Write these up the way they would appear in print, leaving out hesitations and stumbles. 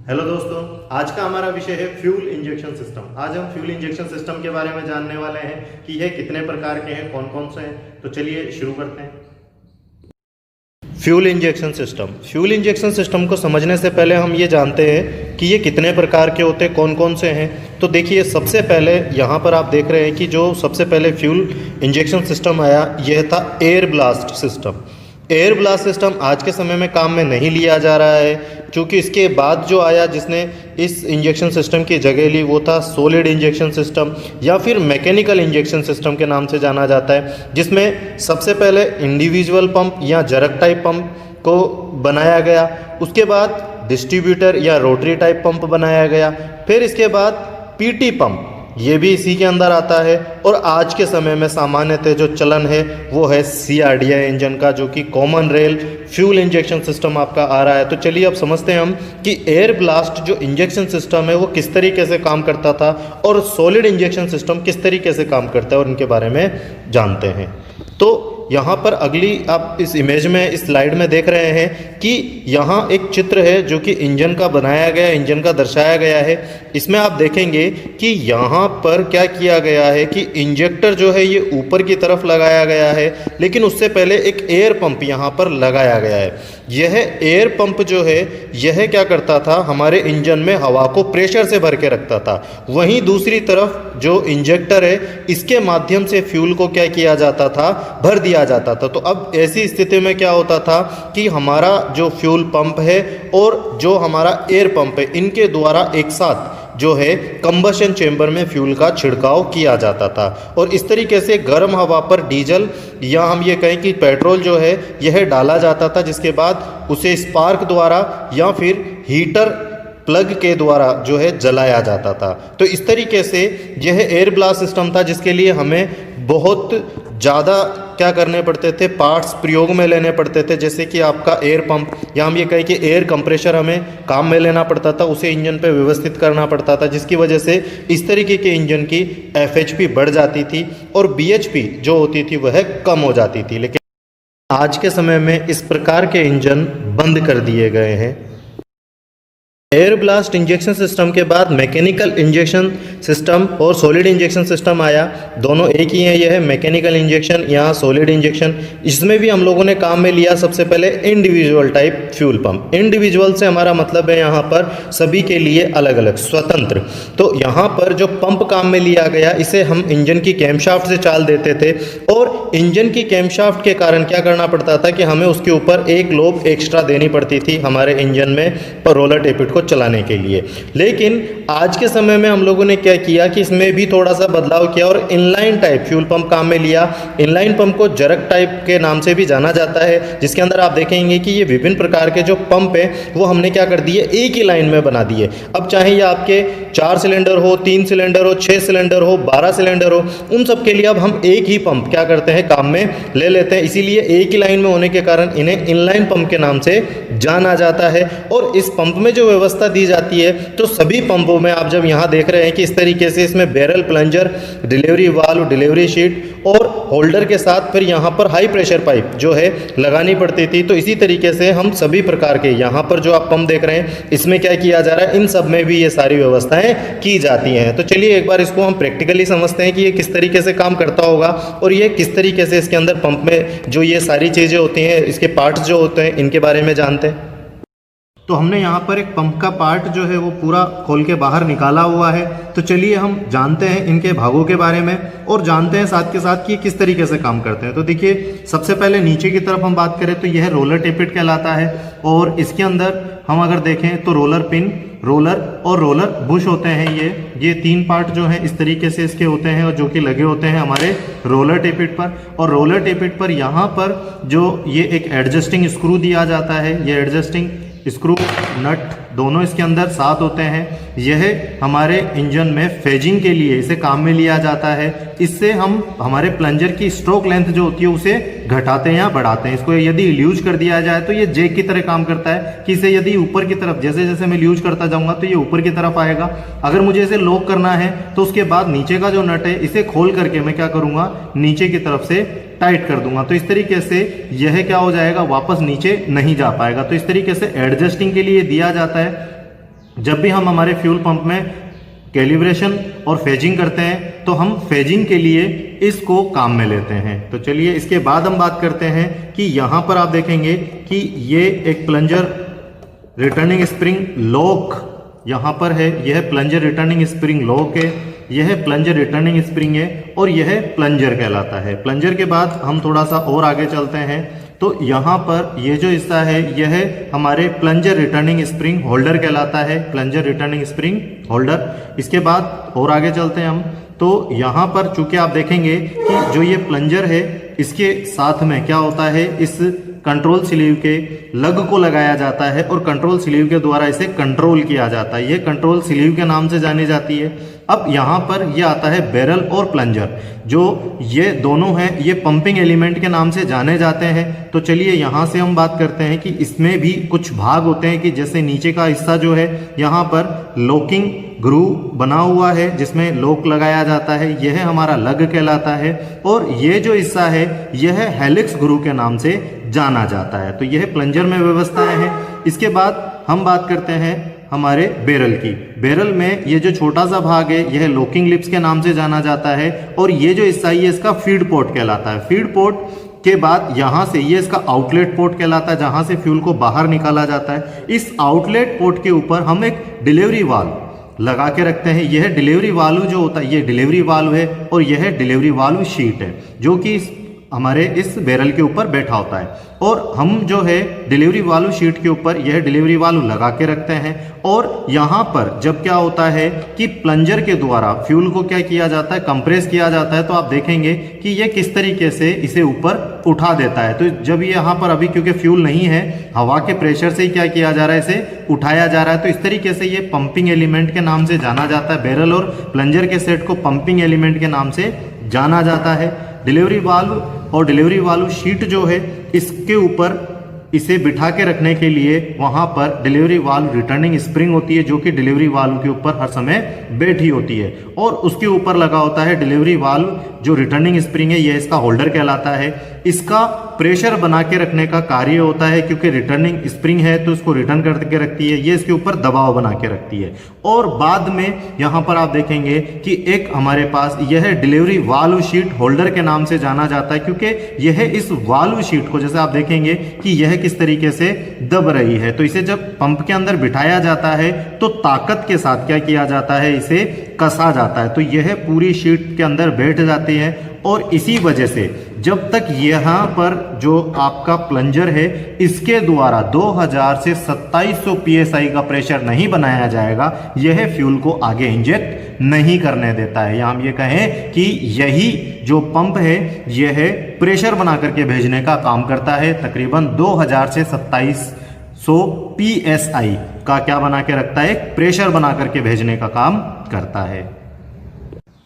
Hello दोस्तों, आज का हमारा विषय है फ्यूल इंजेक्शन सिस्टम। आज हम फ्यूल इंजेक्शन सिस्टम के बारे में जानने वाले हैं कि यह कितने प्रकार के हैं, कौन कौन से हैं। तो चलिए शुरू करते हैं। फ्यूल इंजेक्शन सिस्टम को समझने से पहले हम ये जानते हैं कि ये कितने प्रकार के होते हैं, कौन कौन से हैं। तो देखिए, सबसे पहले यहाँ पर आप देख रहे हैं कि जो सबसे पहले फ्यूल इंजेक्शन सिस्टम आया, यह था air blast system. Air blast system आज के समय में काम में नहीं लिया जा रहा है, क्योंकि इसके बाद जो आया जिसने इस इंजेक्शन सिस्टम की जगह ली वो था सॉलिड इंजेक्शन सिस्टम या फिर मैकेनिकल इंजेक्शन सिस्टम के नाम से जाना जाता है, जिसमें सबसे पहले इंडिविजुअल पंप या जरक टाइप पंप को बनाया गया। उसके बाद डिस्ट्रीब्यूटर या रोटरी टाइप पंप बनाया गया। फिर इसके बाद पीटी पंप, ये भी इसी के अंदर आता है। और आज के समय में सामान्यतः जो चलन है वो है CRDI इंजन का, जो कि common rail fuel injection system आपका आ रहा है। तो चलिए अब समझते हैं हम कि एयर ब्लास्ट जो इंजेक्शन सिस्टम है वो किस तरीके से काम करता था और सॉलिड इंजेक्शन सिस्टम किस तरीके से काम करता है, और इनके बारे में जानते हैं। तो यहाँ पर अगली आप इस इमेज में, इस स्लाइड में देख रहे हैं कि यहाँ एक चित्र है जो कि इंजन का बनाया गया, इंजन का दर्शाया गया है। इसमें आप देखेंगे कि यहाँ पर क्या किया गया है कि इंजेक्टर जो है ये ऊपर की तरफ लगाया गया है, लेकिन उससे पहले एक एयर पंप यहाँ पर लगाया गया है। यह एयर पंप जो है यह क्या करता था, हमारे इंजन में हवा को प्रेशर से भर के रखता था। वहीं दूसरी तरफ जो इंजेक्टर है, इसके माध्यम से फ्यूल को क्या किया जाता था, भर दिया जाता था। तो अब ऐसी स्थिति में क्या होता था कि हमारा जो फ्यूल पंप है और जो हमारा एयर पंप है, इनके द्वारा एक साथ जो है कंबशन चेंबर में फ्यूल का छिड़काव किया जाता था। और इस तरीके से गर्म हवा पर डीजल या हम ये कहें कि पेट्रोल जो है यह डाला जाता था, जिसके बाद उसे स्पार्क द्वारा या फिर हीटर प्लग के द्वारा जो है जलाया जाता था। तो इस तरीके से यह एयर ब्लास्ट सिस्टम था, जिसके लिए हमें बहुत ज़्यादा क्या करने पड़ते थे, पार्ट्स प्रयोग में लेने पड़ते थे। जैसे कि आपका एयर पंप या हम ये कहें कि एयर कंप्रेशर हमें काम में लेना पड़ता था, उसे इंजन पे व्यवस्थित करना पड़ता था, जिसकी वजह से इस तरीके के इंजन की FHP बढ़ जाती थी और BHP जो होती थी वह कम हो जाती थी। लेकिन आज के समय में इस प्रकार के इंजन बंद कर दिए गए हैं। एयर ब्लास्ट इंजेक्शन सिस्टम के बाद मैकेनिकल इंजेक्शन सिस्टम और सॉलिड इंजेक्शन सिस्टम आया। दोनों एक ही हैं, यह है मैकेनिकल इंजेक्शन या सॉलिड इंजेक्शन। इसमें भी हम लोगों ने काम में लिया सबसे पहले individual type fuel pump. Individual से हमारा मतलब है यहाँ पर सभी के लिए अलग अलग स्वतंत्र। तो यहाँ पर जो पंप काम में लिया गया, इसे हम इंजन की कैमशाफ्ट से चाल देते थे, और इंजन की कैमशाफ्ट के कारण क्या करना पड़ता था कि हमें उसके ऊपर एक लोब एक्स्ट्रा देनी पड़ती थी हमारे इंजन में पर रोलर टेपिट को चलाने के लिए। लेकिन आज के समय में हम लोगों ने क्या किया कि इसमें भी थोड़ा सा बदलाव किया और इनलाइन टाइप फ्यूल पंप काम में लिया। इनलाइन पंप को जरक टाइप के नाम से भी जाना जाता है, जिसके अंदर आप देखेंगे कि ये विभिन्न प्रकार के जो पंप हैं वो हमने क्या कर दिए, एक ही लाइन में बना दिए। अब चाहे ये आपके 4 सिलेंडर हो, 3 सिलेंडर हो, 6 सिलेंडर हो, 12 सिलेंडर हो, उन सब के लिए अब हम एक ही पंप क्या करते हैं, काम में ले लेते हैं। इसीलिए एक ही लाइन में होने के कारण इन्हें इनलाइन पंप के नाम से जाना जाता है। और इस पंप में जो व्यवस्था दी जाती है, तो सभी पंपों में आप जब यहाँ देख रहे हैं कि इस तरीके से इसमें barrel, plunger, delivery valve, delivery sheet और होल्डर के साथ फिर यहाँ पर हाई प्रेशर पाइप जो है लगानी पड़ती थी। तो इसी तरीके से हम सभी प्रकार के यहाँ पर जो आप पंप देख रहे हैं, इसमें क्या किया जा रहा है, इन सब में भी ये सारी व्यवस्थाएं की जाती हैं। तो चलिए एक बार इसको हम प्रैक्टिकली समझते हैं कि ये किस तरीके से काम करता होगा और ये किस तरीके से इसके अंदर पंप में जो ये सारी चीज़ें होती हैं, इसके पार्ट्स जो होते हैं, इनके बारे में जानते हैं। तो हमने यहाँ पर एक पंप का पार्ट जो है वो पूरा खोल के बाहर निकाला हुआ है। तो चलिए हम जानते हैं इनके भागों के बारे में और जानते हैं साथ के साथ कि किस तरीके से काम करते हैं। तो देखिए, सबसे पहले नीचे की तरफ हम बात करें तो यह रोलर टेपिट कहलाता है, और इसके अंदर हम अगर देखें तो रोलर पिन, रोलर और रोलर बुश होते हैं। ये 3 पार्ट जो हैं इस तरीके से इसके होते हैं, और जो कि लगे होते हैं हमारे रोलर टेपिट पर। और रोलर टेपिट पर यहाँ पर जो ये एक एडजस्टिंग स्क्रू दिया जाता है, ये एडजस्टिंग स्क्रू नट दोनों इसके अंदर साथ होते हैं। यह हमारे इंजन में फेजिंग के लिए इसे काम में लिया जाता है। इससे हम हमारे प्लंजर की स्ट्रोक लेंथ जो होती है उसे घटाते हैं या बढ़ाते हैं। इसको यदि ल्यूज कर दिया जाए तो ये जैक की तरह काम करता है कि इसे यदि ऊपर की तरफ, जैसे जैसे मैं ल्यूज करता जाऊंगा तो ये ऊपर की तरफ आएगा। अगर मुझे इसे लॉक करना है तो उसके बाद नीचे का जो नट है इसे खोल करके मैं क्या करूंगा, नीचे की तरफ से टाइट कर दूंगा। तो इस तरीके से यह क्या हो जाएगा, वापस नीचे नहीं जा पाएगा। तो इस तरीके से एडजस्टिंग के लिए दिया जाता है। जब भी हम हमारे फ्यूल पंप में कैलिब्रेशन और फेजिंग करते हैं तो हम फेजिंग के लिए इसको काम में लेते हैं। तो चलिए इसके बाद हम बात करते हैं कि यहाँ पर आप देखेंगे कि ये एक प्लंजर रिटर्निंग स्प्रिंग लॉक यहाँ पर है। यह प्लंजर रिटर्निंग स्प्रिंग लॉक है, यह प्लंजर रिटर्निंग स्प्रिंग है और यह प्लंजर कहलाता है। प्लंजर के बाद हम थोड़ा सा और आगे चलते हैं तो यहाँ पर ये जो हिस्सा है यह हमारे प्लंजर रिटर्निंग स्प्रिंग होल्डर कहलाता है, प्लंजर रिटर्निंग स्प्रिंग होल्डर। इसके बाद और आगे चलते हैं हम तो यहाँ पर चूंकि आप देखेंगे कि जो ये प्लंजर है इसके साथ में क्या होता है, इस कंट्रोल स्लीव के लग को लगाया जाता है और कंट्रोल स्लीव के द्वारा इसे कंट्रोल किया जाता है। ये कंट्रोल स्लीव के नाम से जानी जाती है। अब यहाँ पर ये आता है बैरल और प्लंजर, जो ये दोनों हैं ये पंपिंग एलिमेंट के नाम से जाने जाते हैं। तो चलिए यहाँ से हम बात करते हैं कि इसमें भी कुछ भाग होते हैं कि जैसे नीचे का हिस्सा जो है यहाँ पर लॉकिंग ग्रू बना हुआ है जिसमें लॉक लगाया जाता है, यह हमारा लग कहलाता है। और ये जो हिस्सा है यह हेलिक्स ग्रू के नाम से जाना जाता है। तो यह प्लंजर में व्यवस्थाएं हैं। इसके बाद हम बात करते हैं हमारे बैरल की। बैरल में ये जो छोटा सा भाग है यह लॉकिंग लिप्स के नाम से जाना जाता है और ये जो हिस्सा है इसका फीड पोर्ट कहलाता है। फीड पोर्ट के बाद यहाँ से ये इसका आउटलेट पोर्ट कहलाता है जहाँ से फ्यूल को बाहर निकाला जाता है। इस आउटलेट पोर्ट के ऊपर हम एक डिलीवरी वाल्व लगा के रखते हैं। यह डिलीवरी वाल्व जो होता है ये डिलीवरी वाल्व है और यह डिलीवरी वाल्व शीट है जो कि हमारे इस बैरल के ऊपर बैठा होता है। और हम जो है डिलीवरी वाल्व शीट के ऊपर यह डिलीवरी वाल्व लगा के रखते हैं। और यहाँ पर जब क्या होता है कि प्लंजर के द्वारा फ्यूल को क्या किया जाता है, कंप्रेस किया जाता है। तो आप देखेंगे कि यह किस तरीके से इसे ऊपर उठा देता है। तो जब ये यहाँ पर अभी क्योंकि फ्यूल नहीं है, हवा के प्रेशर से ही क्या किया जा रहा है, इसे उठाया जा रहा है। तो इस तरीके से ये पंपिंग एलिमेंट के नाम से जाना जाता है। बैरल और प्लंजर के सेट को पंपिंग एलिमेंट के नाम से जाना जाता है। डिलीवरी वाल्व और डिलीवरी वाल्व शीट जो है इसके ऊपर इसे बिठा के रखने के लिए वहां पर डिलीवरी वाल्व रिटर्निंग स्प्रिंग होती है जो कि डिलीवरी वाल्व के ऊपर हर समय बैठी होती है। और उसके ऊपर लगा होता है डिलीवरी वाल्व जो रिटर्निंग स्प्रिंग है, यह इसका होल्डर कहलाता है। इसका प्रेशर बना के रखने का कार्य होता है क्योंकि रिटर्निंग स्प्रिंग है तो इसको रिटर्न करके रखती है, ये इसके ऊपर दबाव बना के रखती है। और बाद में यहाँ पर आप देखेंगे कि एक हमारे पास यह डिलीवरी वाल्व शीट होल्डर के नाम से जाना जाता है क्योंकि यह इस वाल्व शीट को जैसे आप देखेंगे कि यह किस तरीके से दब रही है। तो इसे जब पंप के अंदर बिठाया जाता है तो ताकत के साथ क्या किया जाता है, इसे कसा जाता है। तो यह पूरी शीट के अंदर बैठ जाती है और इसी वजह से जब तक यहाँ पर जो आपका प्लंजर है इसके द्वारा 2000 से 2700 psi का प्रेशर नहीं बनाया जाएगा, यह फ्यूल को आगे इंजेक्ट नहीं करने देता है। या हम ये कहें कि यही जो पंप है यह प्रेशर बना करके भेजने का काम करता है। तकरीबन 2000 से 2700 psi का क्या बना के रखता है, प्रेशर बना करके भेजने का काम करता है।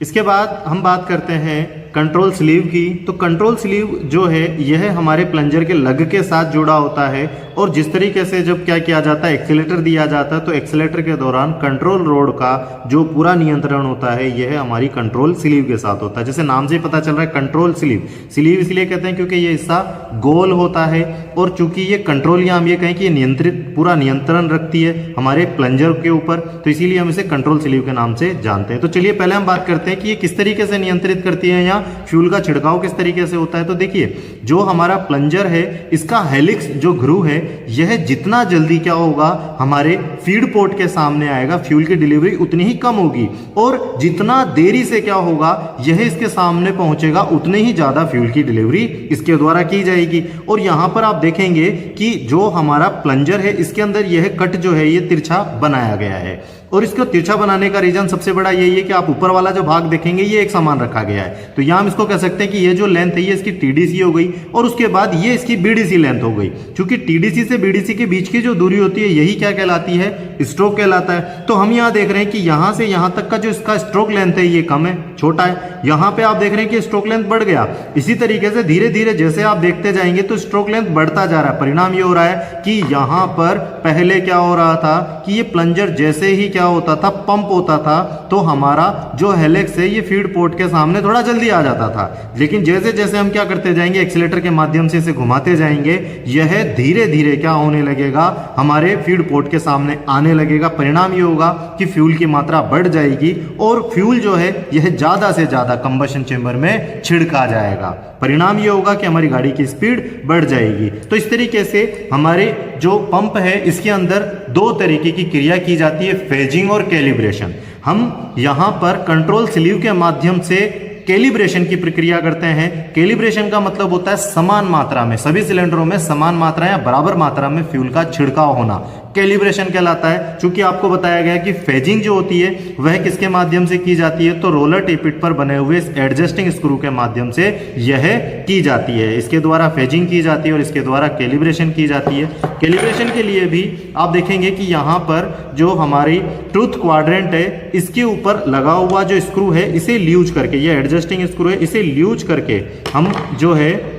इसके बाद हम बात करते हैं कंट्रोल स्लीव की। तो कंट्रोल स्लीव जो है यह हमारे प्लंजर के लग के साथ जुड़ा होता है और जिस तरीके से जब क्या किया जाता है, एक्सीलेटर दिया जाता है तो एक्सीलेटर के दौरान कंट्रोल रोड का जो पूरा नियंत्रण होता है यह हमारी कंट्रोल स्लीव के साथ होता है। जैसे नाम से ही पता चल रहा है कंट्रोल स्लीव, स्लीव इसलिए कहते हैं क्योंकि ये हिस्सा गोल होता है और चूंकि ये कंट्रोल या हम ये कहें कि ये नियंत्रित पूरा नियंत्रण रखती है हमारे प्लंजर के ऊपर, तो इसीलिए हम इसे कंट्रोल स्लीव के नाम से जानते हैं। तो चलिए पहले हम बात करते हैं कि ये किस तरीके से नियंत्रित करती है या फ्यूल का छिड़काव किस तरीके से होता है। तो देखिए जो हमारा प्लंजर है इसका हेलिक्स जो ग्रू है यह जितना जल्दी क्या होगा हमारे फीड पोर्ट के सामने आएगा, फ्यूल की डिलीवरी उतनी ही कम होगी और जितना देरी से क्या होगा यह इसके सामने पहुंचेगा उतनी ही ज्यादा फ्यूल की डिलीवरी इसके द्वारा की जाएगी। और यहां पर आप देखेंगे कि जो हमारा प्लंजर है इसके अंदर यह कट जो है ये तिरछा बनाया गया है और इसको तिरछा बनाने का रीजन सबसे बड़ा यही है कि आप ऊपर वाला जो भाग देखेंगे ये एक समान रखा गया है। तो यहां हम इसको कह सकते हैं कि ये जो लेंथ है ये इसकी टीडीसी हो गई और उसके बाद ये इसकी बीडीसी लेंथ हो गई। क्योंकि टीडीसी से बीडीसी के बीच की जो दूरी होती है यही क्या कहलाती है, स्ट्रोक कहलाता है। तो हम यहाँ देख रहे हैं कि यहां से यहां तक का जो इसका स्ट्रोक लेंथ है ये कम है छोटा है। यहाँ पे आप देख रहे हैं कि स्ट्रोक लेंथ बढ़ गया। इसी तरीके से धीरे धीरे जैसे आप देखते जाएंगे तो स्ट्रोक लेंथ बढ़ता जा रहा है। परिणाम ये हो रहा है कि यहाँ पर पहले क्या हो रहा था कि ये प्लंजर जैसे ही क्या होता था, पंप होता था, तो हमारा जो हेलिक्स है ये फीड पोर्ट के सामने थोड़ा जल्दी आ जाता था। लेकिन जैसे जैसे हम क्या करते जाएंगे, एक्सीलेटर के माध्यम से इसे घुमाते जाएंगे, यह धीरे धीरे क्या होने लगेगा, हमारे फीड पोर्ट के सामने आने लगेगा। परिणाम ये होगा कि फ्यूल की मात्रा बढ़ जाएगी और फ्यूल जो है यह ज्यादा से ज्यादा कंबशन चेंबर में छिड़का जाएगा। परिणाम ये होगा कि हमारी गाड़ी की स्पीड बढ़ जाएगी। तो इस तरीके से हमारे जो पंप है इसके अंदर दो तरीके की क्रिया की जाती है, फेजिंग और कैलिब्रेशन। हम यहाँ पर कंट्रोल स्लीव के माध्यम से कैलिब्रेशन की प्रक्रिया करते हैं। कैलिब्रेशन का मतलब होता है समान मात्रा में, सभी सिलेंडरों में समान मात्रा या बराबर मात्रा में फ्यूल का छिड़काव होना कैलिब्रेशन कहलाता है। चूंकि आपको बताया गया कि फेजिंग जो होती है वह किसके माध्यम से की जाती है, तो रोलर टेपिट पर बने हुए एडजस्टिंग स्क्रू के माध्यम से यह की जाती है। इसके द्वारा फेजिंग की जाती है और इसके द्वारा कैलिब्रेशन की जाती है। कैलिब्रेशन के लिए भी आप देखेंगे कि यहाँ पर जो हमारी ट्रूथ क्वाड्रेंट है इसके ऊपर लगा हुआ जो स्क्रू है इसे ल्यूज करके, यह एडजस्टिंग स्क्रू है, इसे ल्यूज करके हम जो है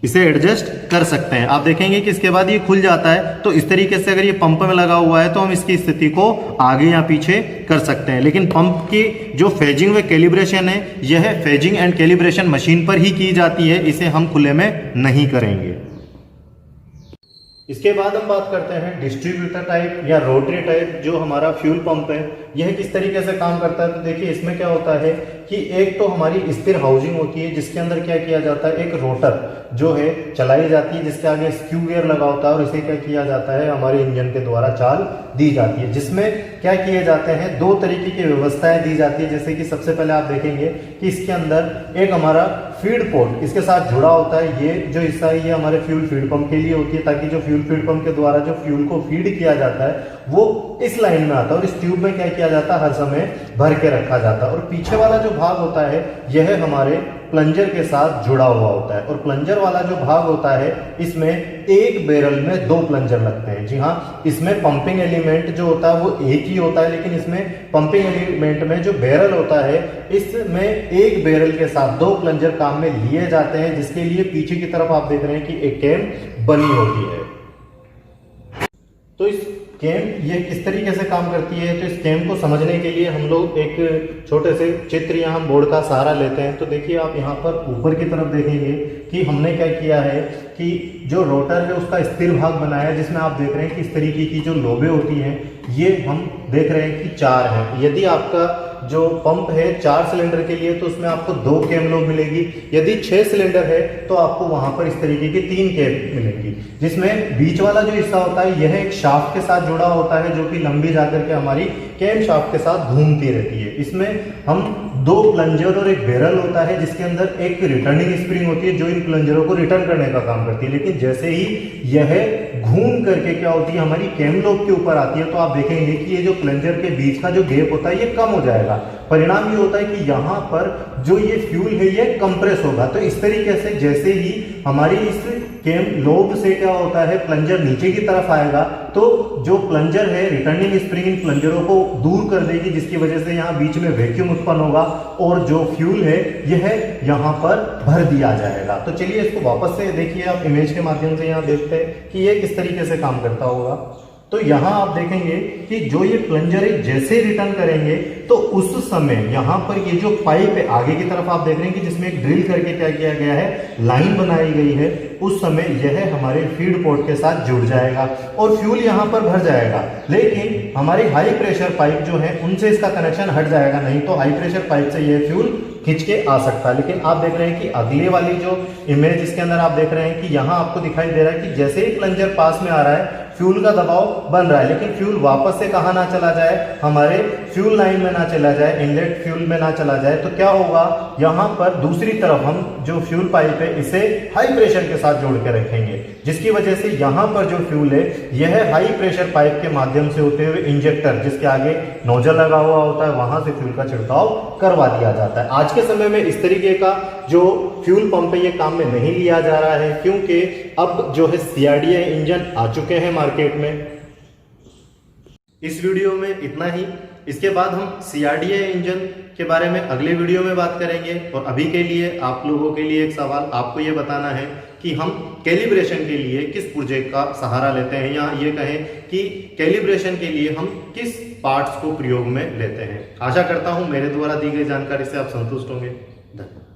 इसे एडजस्ट कर सकते हैं। आप देखेंगे कि इसके बाद ये खुल जाता है। तो इस तरीके से अगर ये पंप में लगा हुआ है तो हम इसकी स्थिति को आगे या पीछे कर सकते हैं। लेकिन पंप की जो फेजिंग व कैलिब्रेशन है यह फेजिंग एंड कैलिब्रेशन मशीन पर ही की जाती है, इसे हम खुले में नहीं करेंगे। इसके बाद हम बात करते हैं डिस्ट्रीब्यूटर टाइप या रोटरी टाइप जो हमारा फ्यूल पंप है यह किस तरीके से काम करता है। तो देखिए इसमें क्या होता है कि एक तो हमारी स्थिर हाउसिंग होती है जिसके अंदर क्या किया जाता है, एक रोटर जो है चलाई जाती है जिसके आगे स्क्यू गियर लगा होता है और इसे क्या किया जाता है, हमारे इंजन के द्वारा चाल दी जाती है। जिसमें क्या किए जाते हैं, दो तरीके की व्यवस्थाएं दी जाती है। जैसे कि सबसे पहले आप देखेंगे कि इसके अंदर एक हमारा फीड पोर्ट इसके साथ जुड़ा होता है। ये जो हिस्सा है ये हमारे फ्यूल फीड पंप के लिए होती है ताकि जो फ्यूल फीड पंप के द्वारा जो फ्यूल को फीड किया जाता है वो इस लाइन में आता है और इस ट्यूब में क्या किया जाता है, हर समय भर के रखा जाता है। और पीछे वाला जो भाग होता है यह हमारे प्लंजर के साथ जुड़ा हुआ होता है और प्लंजर वाला जो भाग होता है इसमें एक बैरल में दो प्लंजर लगते हैं। जी हाँ, इसमें पंपिंग एलिमेंट जो होता है वो एक ही होता है, लेकिन इसमें पंपिंग एलिमेंट में जो बैरल होता है इसमें एक बैरल के साथ दो प्लंजर काम में लिए जाते हैं, जिसके लिए पीछे की तरफ आप देख रहे हैं कि एक कैम बनी होती है। तो इस कैम ये किस तरीके से काम करती है, तो इस कैम को समझने के लिए हम लोग एक छोटे से चित्र या हम बोर्ड का सहारा लेते हैं। तो देखिए आप यहाँ पर ऊपर की तरफ देखेंगे कि हमने क्या किया है कि जो रोटर है उसका स्थिर भाग बनाया है, जिसमें आप देख रहे हैं कि इस तरीके की जो लोबे होती हैं ये हम देख रहे हैं कि 4 हैं। यदि आपका जो पंप है 4 सिलेंडर के लिए तो उसमें आपको 2 कैम लोब मिलेगी। यदि 6 सिलेंडर है तो आपको वहां पर इस तरीके की 3 कैम मिलेंगी, जिसमें बीच वाला जो हिस्सा होता है यह एक शाफ्ट के साथ जुड़ा होता है जो कि लंबी जाकर के हमारी कैम शाफ्ट के साथ घूमती रहती है। इसमें हम 2 प्लंजर और एक बैरल होता है जिसके अंदर एक रिटर्निंग स्प्रिंग होती है जो इन प्लंजरों को रिटर्न करने का काम करती है। लेकिन जैसे ही यह घूम करके क्या होती है, हमारी कैम लोब के ऊपर आती है, तो आप देखेंगे कि ये जो प्लंजर के बीच का जो गैप होता है ये कम हो जाएगा। परिणाम ये होता है कि यहाँ पर जो ये फ्यूल है ये कंप्रेस होगा। तो इस तरीके से जैसे ही हमारी इस कैम लोब से क्या होता है, प्लंजर नीचे की तरफ आएगा तो जो प्लंजर है रिटर्निंग स्प्रिंग इन प्लंजरों को दूर कर देगी, जिसकी वजह से यहाँ बीच में वैक्यूम उत्पन्न होगा और जो फ्यूल है यह यहाँ पर भर दिया जाएगा। तो चलिए इसको वापस से देखिए, आप इमेज के माध्यम से यहाँ देखते हैं कि ये किस तरीके से काम करता होगा। तो यहाँ आप देखेंगे कि जो ये प्लंजर है जैसे रिटर्न करेंगे तो उस समय यहाँ पर ये जो पाइप है आगे की तरफ आप देख रहे हैं कि जिसमें एक ड्रिल करके क्या किया गया है, लाइन बनाई गई है, उस समय यह हमारे फीड पोर्ट के साथ जुड़ जाएगा और फ्यूल यहाँ पर भर जाएगा। लेकिन हमारी हाई प्रेशर पाइप जो है उनसे इसका कनेक्शन हट जाएगा, नहीं तो हाई प्रेशर पाइप से यह फ्यूल खींच के आ सकता है। लेकिन आप देख रहे हैं कि अगले वाली जो इमेज इसके अंदर आप देख रहे हैं कि यहाँ आपको दिखाई दे रहा है कि जैसे ही प्लंजर पास में आ रहा है फ्यूल का दबाव बन रहा है, लेकिन फ्यूल वापस से कहाँ ना चला जाए, हमारे फ्यूल लाइन में ना चला जाए, इनलेट फ्यूल में ना चला जाए। तो क्या होगा, यहाँ पर दूसरी तरफ हम जो फ्यूल पाइप है इसे हाई प्रेशर के साथ जोड़ के रखेंगे, जिसकी वजह से यहाँ पर जो फ्यूल है यह हाई प्रेशर पाइप के माध्यम से होते हुए इंजेक्टर जिसके आगे नोजल लगा हुआ होता है वहां से फ्यूल का छिड़काव करवा दिया जाता है। आज के समय में इस तरीके का जो फ्यूल पंप है ये काम में नहीं लिया जा रहा है, क्योंकि अब जो है CRDI इंजन आ चुके हैं मार्केट में। इस वीडियो में इतना ही। इसके बाद हम CRDA इंजन के बारे में अगले वीडियो में बात करेंगे। और अभी के लिए आप लोगों के लिए एक सवाल, आपको ये बताना है कि हम कैलिब्रेशन के लिए किस पुर्जे का सहारा लेते हैं, या ये कहें कि कैलिब्रेशन के लिए हम किस पार्ट्स को प्रयोग में लेते हैं। आशा करता हूं मेरे द्वारा दी गई जानकारी से आप संतुष्ट होंगे। धन्यवाद।